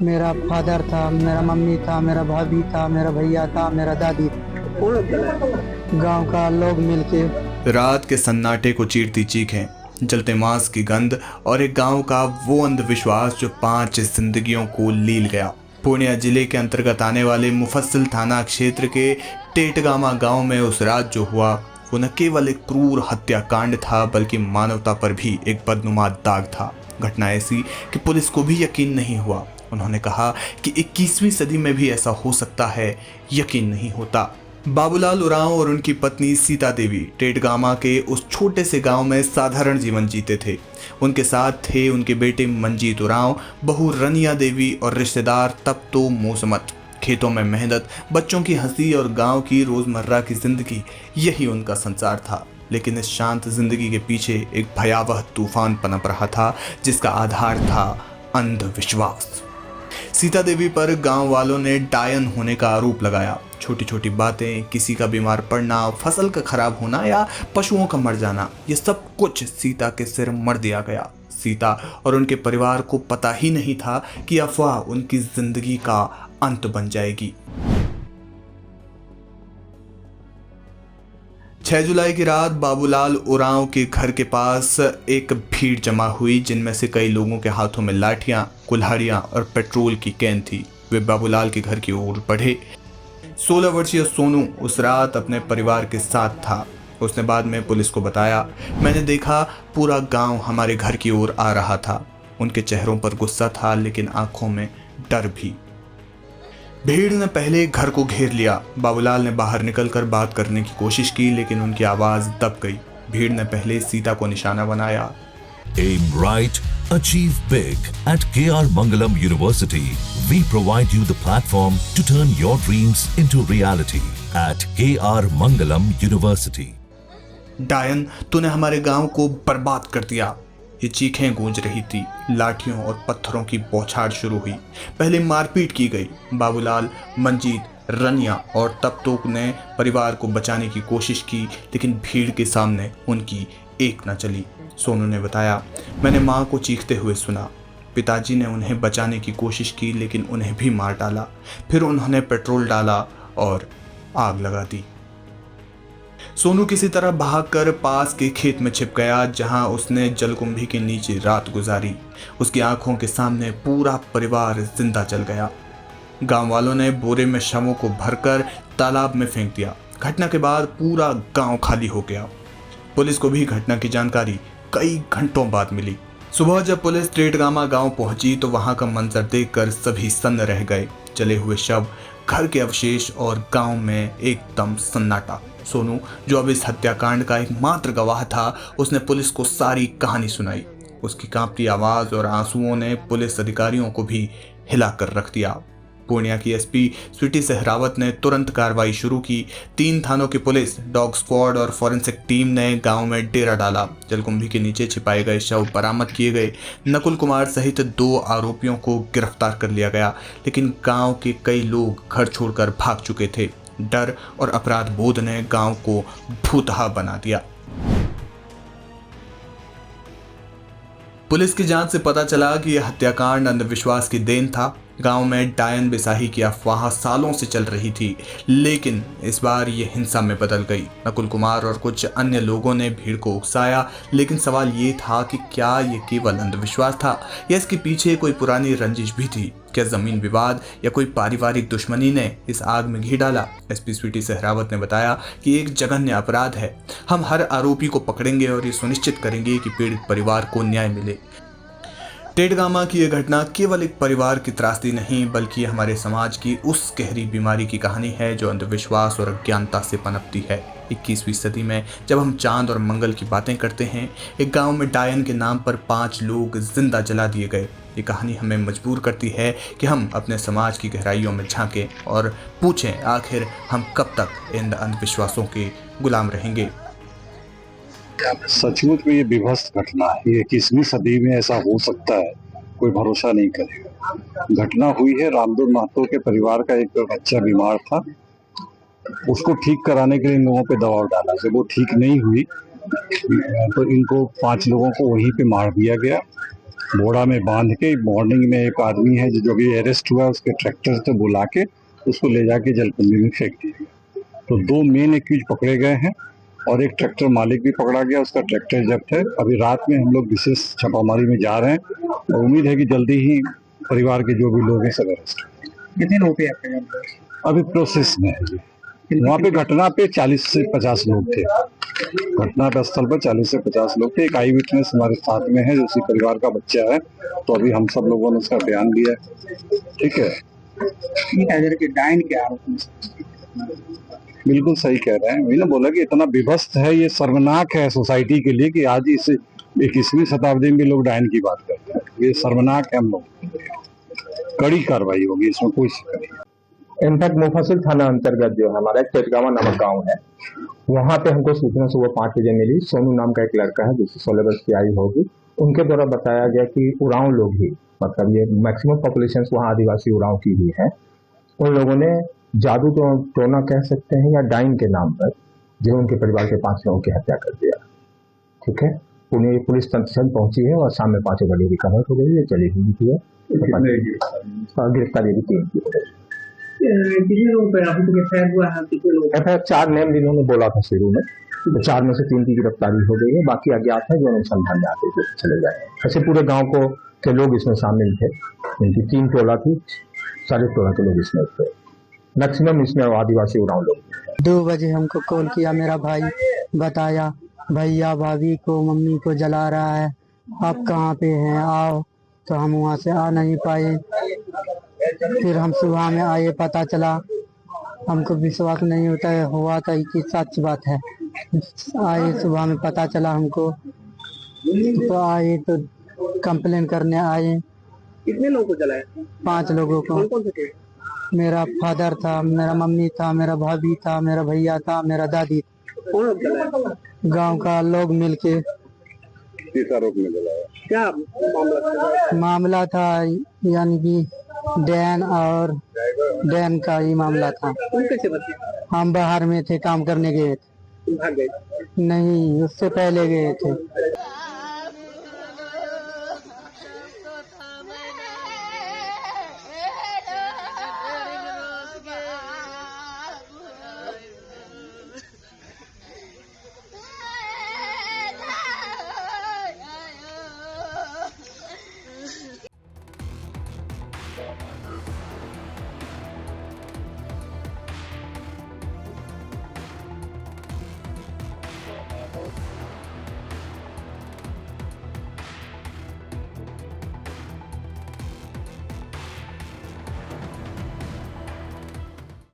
मेरा फादर था, मेरा मम्मी था, मेरा भाभी था, मेरा भैया था, मेरा दादी, गांव का लोग मिलके। रात के सन्नाटे को चीरती चीखें, जलते मांस की गंध और एक गांव का वो अंधविश्वास जो 5 जिंदगियों को लील गया। पूर्णिया जिले के अंतर्गत आने वाले मुफस्सिल थाना क्षेत्र के टेटगामा गांव में उस रात जो हुआ वो न केवल एक क्रूर हत्याकांड था बल्कि मानवता पर भी एक बदनुमा दाग था। घटना ऐसी कि पुलिस को भी यकीन नहीं हुआ। उन्होंने कहा कि 21वीं सदी में भी ऐसा हो सकता है, यकीन नहीं होता। बाबूलाल उरांव और उनकी पत्नी सीता देवी टेटगामा के उस छोटे से गांव में साधारण जीवन जीते थे। उनके साथ थे उनके बेटे मंजीत उरांव, बहू रनिया देवी और रिश्तेदार तब तो मौसमत। खेतों में मेहनत, बच्चों की हंसी और गांव की रोजमर्रा की जिंदगी, यही उनका संसार था। लेकिन इस शांत जिंदगी के पीछे एक भयावह तूफान पनप रहा था जिसका आधार था अंधविश्वास। सीता देवी पर गांव वालों ने डायन होने का आरोप लगाया। छोटी छोटी बातें, किसी का बीमार पड़ना, फसल का खराब होना या पशुओं का मर जाना, ये सब कुछ सीता के सिर मर दिया गया। सीता और उनके परिवार को पता ही नहीं था कि अफवाह उनकी जिंदगी का अंत बन जाएगी। 6 जुलाई की रात बाबूलाल उरांव के घर के पास एक भीड़ जमा हुई जिनमें से कई लोगों के हाथों में लाठियां, कुल्हाड़ियां और पेट्रोल की कैन थी। वे बाबूलाल के घर की ओर बढ़े। 16 वर्षीय सोनू उस रात अपने परिवार के साथ था। उसने बाद में पुलिस को बताया, मैंने देखा पूरा गांव हमारे घर की ओर आ रहा था। उनके चेहरों पर गुस्सा था लेकिन आंखों में डर भी। भीड़ ने पहले घर को घेर लिया। बाबूलाल ने बाहर निकलकर बात करने की कोशिश की लेकिन उनकी आवाज दब गई। भीड़ ने पहले सीता को निशाना बनाया। Aim right, achieve big. At KR Mangalam University, we provide you the platform to turn your dreams into reality. At KR Mangalam University. डायन, तूने हमारे गांव को बर्बाद कर दिया। ये चीखें गूंज रही थी। लाठियों और पत्थरों की बौछार शुरू हुई। पहले मारपीट की गई। बाबूलाल, मंजीत, रनिया और तपतोक ने परिवार को बचाने की कोशिश की लेकिन भीड़ के सामने उनकी एक न चली। सोनू ने बताया, मैंने मां को चीखते हुए सुना। पिताजी ने उन्हें बचाने की कोशिश की लेकिन उन्हें भी मार डाला। फिर उन्होंने पेट्रोल डाला और आग लगा दी। सोनू किसी तरह भागकर पास के खेत में छिप गया जहां उसने जलकुंभी के नीचे रात गुजारी। उसकी आंखों के सामने पूरा परिवार जिंदा जल गया। गांव वालों ने बोरे में शवों को भरकर तालाब में फेंक दिया। घटना के बाद पूरा गांव खाली हो गया। पुलिस को भी घटना की जानकारी कई घंटों बाद मिली। सुबह जब पुलिस टेटगामा गांव पहुंची तो वहां का मंजर देखकर सभी सन्न रह गए। जले हुए शव, घर के अवशेष और गांव में एकदम सन्नाटा। सोनू, जो अब इस हत्याकांड का एकमात्र गवाह था, उसने पुलिस को सारी कहानी सुनाई। उसकी कांपती आवाज और आंसुओं ने पुलिस अधिकारियों को भी हिलाकर रख दिया। पूर्णिया की एसपी स्वीटी सहरावत ने तुरंत कार्रवाई शुरू की। 3 थानों की पुलिस, डॉग स्क्वाड और फॉरेंसिक टीम ने गांव में डेरा डाला। जलकुंभी के नीचे छिपाए गए शव बरामद किए गए। नकुल कुमार सहित 2 आरोपियों को गिरफ्तार कर लिया गया लेकिन गांव के कई लोग घर छोड़कर भाग चुके थे। डर और अपराध बोध ने गांव को भूतहा बना दिया। पुलिस की जांच से पता चला कि यह हत्याकांड अंधविश्वास की देन था। गांव में डायन बिसाही की अफवाह सालों से चल रही थी लेकिन इस बार ये हिंसा में बदल गई। नकुल कुमार और कुछ अन्य लोगों ने भीड़ को उकसाया लेकिन सवाल ये था कि क्या ये केवल अंधविश्वास था या इसके पीछे कोई पुरानी रंजिश भी थी। क्या जमीन विवाद या कोई पारिवारिक दुश्मनी ने इस आग में घी डाला। एसपी स्वीटी सहरावत ने बताया कि एक जघन्य अपराध है। हम हर आरोपी को पकड़ेंगे और ये सुनिश्चित करेंगे कि पीड़ित परिवार को न्याय मिले। टेटगामा की यह घटना केवल एक परिवार की त्रासदी नहीं बल्कि हमारे समाज की उस गहरी बीमारी की कहानी है जो अंधविश्वास और अज्ञानता से पनपती है। 21वीं सदी में जब हम चांद और मंगल की बातें करते हैं, एक गांव में डायन के नाम पर 5 लोग जिंदा जला दिए गए। ये कहानी हमें मजबूर करती है कि हम अपने समाज की गहराइयों में झांकें और पूछें, आखिर हम कब तक इन अंधविश्वासों के गुलाम रहेंगे। सचमुच में ये विभत्स घटना है। 21वीं सदी में ऐसा हो सकता है, कोई भरोसा नहीं करेगा। घटना हुई है रामदूर महतो के परिवार का। एक बच्चा बीमार था, उसको ठीक कराने के लिए इन लोगों पे दबाव डाला। जब वो ठीक नहीं हुई तो इनको 5 लोगों को वहीं पे मार दिया गया बोरा में बांध के मॉर्निंग में एक आदमी है जो भी अरेस्ट हुआ उसके ट्रैक्टर से बुला के उसको ले जाके जलकुंडी में फेंक दिया गया। तो 2 मेन एक्यूज पकड़े गए हैं और एक ट्रैक्टर मालिक भी पकड़ा गया, उसका ट्रैक्टर जब्त है। अभी रात में हम लोग विशेष छापामारी में जा रहे हैं और उम्मीद है कि जल्दी ही परिवार के जो भी लोग हैं सब अरेस्ट। कितने लोग थे आपके यहाँ? अभी प्रोसेस में है। वहाँ पे घटना पे 40 से 50 लोग थे। घटना पे स्थल पर 40 से 50 लोग थे। एक आई विटनेस हमारे साथ में है जो उसी परिवार का बच्चा है, तो अभी हम सब लोगों ने उसका बयान दिया है। ठीक है, डायन के आरोप में बिल्कुल सही कह रहे हैं। मैंने बोला कि इतना विभस्त है, ये शर्मनाक है सोसाइटी के लिए कि आज इस 21वीं शताब्दी में भी लोग डायन की बात करते हैं। ये शर्मनाक है। हम लोग कड़ी कार्रवाई होगी, इसमें कोई शक नहीं। इनफैक्ट मुफस्सिल थाना अंतर्गत जो हमारा चेतगावा नामक गांव है, वहां पे हमको सूचना सुबह 5 बजे मिली। सोनू नाम का एक लड़का है जिससे 16 वर्ष की आयु होगी, उनके द्वारा बताया गया कि उरांव लोग ही, मतलब ये मैक्सिमम पॉपुलेशन वहाँ आदिवासी उरांव की ही है, उन लोगों ने जादू टोना कह सकते हैं या डाइन के नाम पर जो उनके परिवार के 5 लोगों की हत्या कर दिया। ठीक है, पुणे पुलिस तंत्र पहुंची है और शाम में 5 बड़ी रिकवर हो गई है, चली हुई थी। गिरफ्तारी भी 3 की हो गई। FIR 4 नेम जिन्होंने बोला था शुरू में, तो 4 में से 3 की गिरफ्तारी हो गई है, बाकी अज्ञात है जो अनुसंधान में आते चले जाए। ऐसे पूरे गांव के लोग इसमें शामिल थे। इनकी 3 टोला थी, सारे टोला के लोग इसमें थे। मैक्सिमम इसमें आदिवासी उरांव लोग। 2 बजे हमको कॉल किया मेरा भाई, बताया भैया भाभी को मम्मी को जला रहा है, आप कहाँ पे हैं, आओ। तो हम वहाँ से आ नहीं पाए। फिर हम सुबह में आए, पता चला, हमको विश्वास नहीं होता है हुआ था कि सच बात है। आए सुबह में पता चला हमको, तो आए तो कंप्लेन करने आए। कितने लोगों को जलाया? 5 लोगों को। कौन कौन से थे? मेरा फादर था, मेरा मम्मी था, मेरा भाभी था, मेरा भैया था, मेरा दादी। कौन लोग जलाया? गांव का लोग मिलके। किस आरोप में जलाया? क्या मामला था? मामला था यानी कि डैन का ही मामला था। तुम कैसे बचे? हम बाहर में थे, काम करने गए थे। तुम भाग गए? नहीं, उससे पहले गए थे।